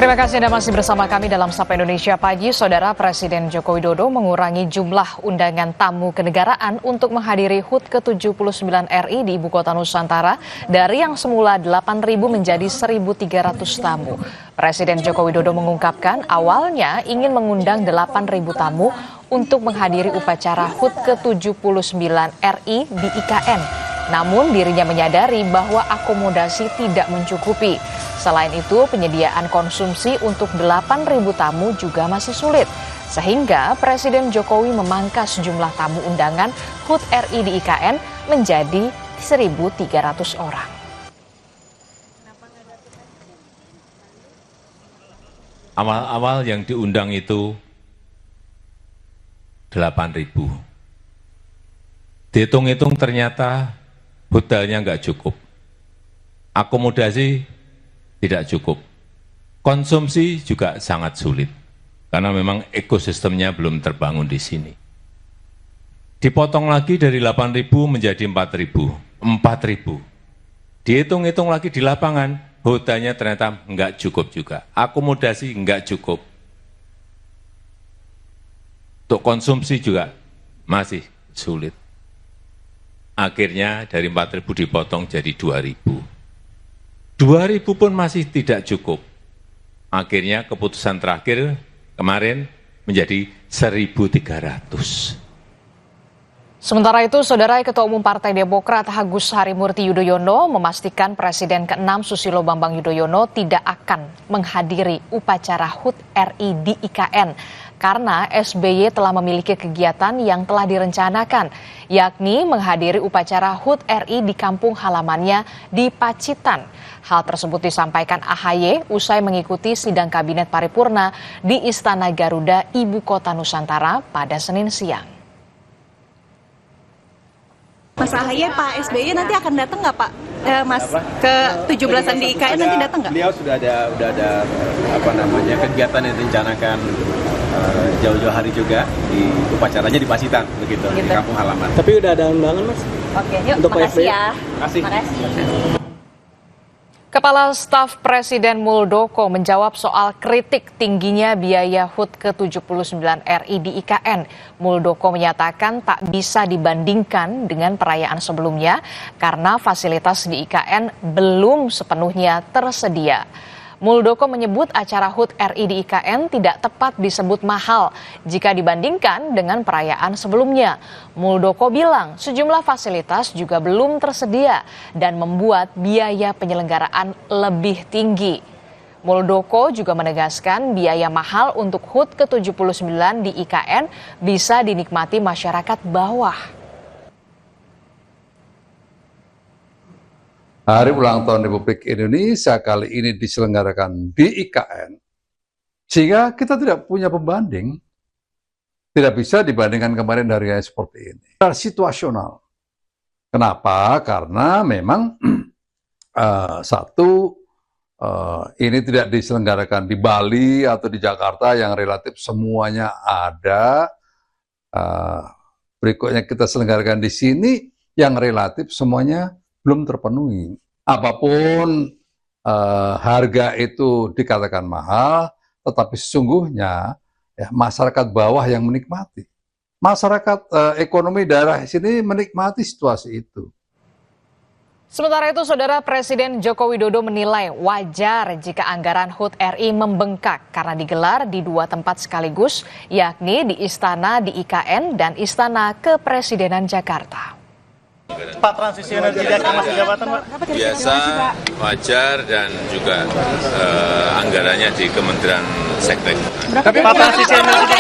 Terima kasih Anda masih bersama kami dalam Sapa Indonesia Pagi. Saudara, Presiden Joko Widodo mengurangi jumlah undangan tamu kenegaraan untuk menghadiri HUT ke-79 RI di Ibu Kota Nusantara dari yang semula 8.000 menjadi 1.300 tamu. Presiden Joko Widodo mengungkapkan awalnya ingin mengundang 8.000 tamu untuk menghadiri upacara HUT ke-79 RI di IKN. Namun dirinya menyadari bahwa akomodasi tidak mencukupi. Selain itu, penyediaan konsumsi untuk 8.000 tamu juga masih sulit. Sehingga Presiden Jokowi memangkas jumlah tamu undangan HUT RI di IKN menjadi 1.300 orang. Awal-awal yang diundang itu 8.000. Dihitung-hitung ternyata hotelnya nggak cukup. Akomodasi tidak cukup. Konsumsi juga sangat sulit. Karena memang ekosistemnya belum terbangun di sini. Dipotong lagi dari 8.000 menjadi 4.000. 4.000. Dihitung-hitung lagi di lapangan, hotelnya ternyata nggak cukup juga. Akomodasi nggak cukup. Untuk konsumsi juga masih sulit. Akhirnya dari 4.000 dipotong jadi 2.000. 2.000 pun masih tidak cukup. Akhirnya keputusan terakhir kemarin menjadi 1.300. Sementara itu, Saudara, Ketua Umum Partai Demokrat Agus Harimurti Yudhoyono memastikan Presiden ke-6 Susilo Bambang Yudhoyono tidak akan menghadiri upacara HUT RI di IKN karena SBY telah memiliki kegiatan yang telah direncanakan, yakni menghadiri upacara HUT RI di kampung halamannya di Pacitan. Hal tersebut disampaikan AHY usai mengikuti sidang Kabinet Paripurna di Istana Garuda, Ibu Kota Nusantara pada Senin siang. Mas AHY, Pak SBY nanti akan datang nggak Pak? Mas ke 17-an di IKN nanti datang nggak? Beliau sudah ada kegiatan yang direncanakan jauh-jauh hari juga di upacaranya di Pacitan begitu. Di kampung halaman. Tapi udah ada undangan Mas? Oke, yuk. Untuk Makasih ya. Makasih. Kepala Staf Presiden Muldoko menjawab soal kritik tingginya biaya HUT ke-79 RI di IKN. Muldoko menyatakan tak bisa dibandingkan dengan perayaan sebelumnya karena fasilitas di IKN belum sepenuhnya tersedia. Muldoko menyebut acara HUT RI di IKN tidak tepat disebut mahal jika dibandingkan dengan perayaan sebelumnya. Muldoko bilang sejumlah fasilitas juga belum tersedia dan membuat biaya penyelenggaraan lebih tinggi. Muldoko juga menegaskan biaya mahal untuk HUT ke-79 di IKN bisa dinikmati masyarakat bawah. Hari ulang tahun Republik Indonesia kali ini diselenggarakan di IKN, sehingga kita tidak punya pembanding, tidak bisa dibandingkan kemarin harganya seperti ini. Situasional. Kenapa? Karena memang ini tidak diselenggarakan di Bali atau di Jakarta yang relatif semuanya ada. Berikutnya kita selenggarakan di sini yang relatif semuanya belum terpenuhi. Apapun harga itu dikatakan mahal, tetapi sesungguhnya ya, masyarakat bawah yang menikmati. Masyarakat ekonomi daerah sini menikmati situasi itu. Sementara itu, Saudara, Presiden Joko Widodo menilai wajar jika anggaran HUT RI membengkak karena digelar di dua tempat sekaligus, yakni di Istana di IKN dan Istana Kepresidenan Jakarta. Pak, transisi energi dari masa jabatan Pak? Biasa, wajar, dan juga anggarannya di Kementerian Sektek. Tapi Pak, transisi energi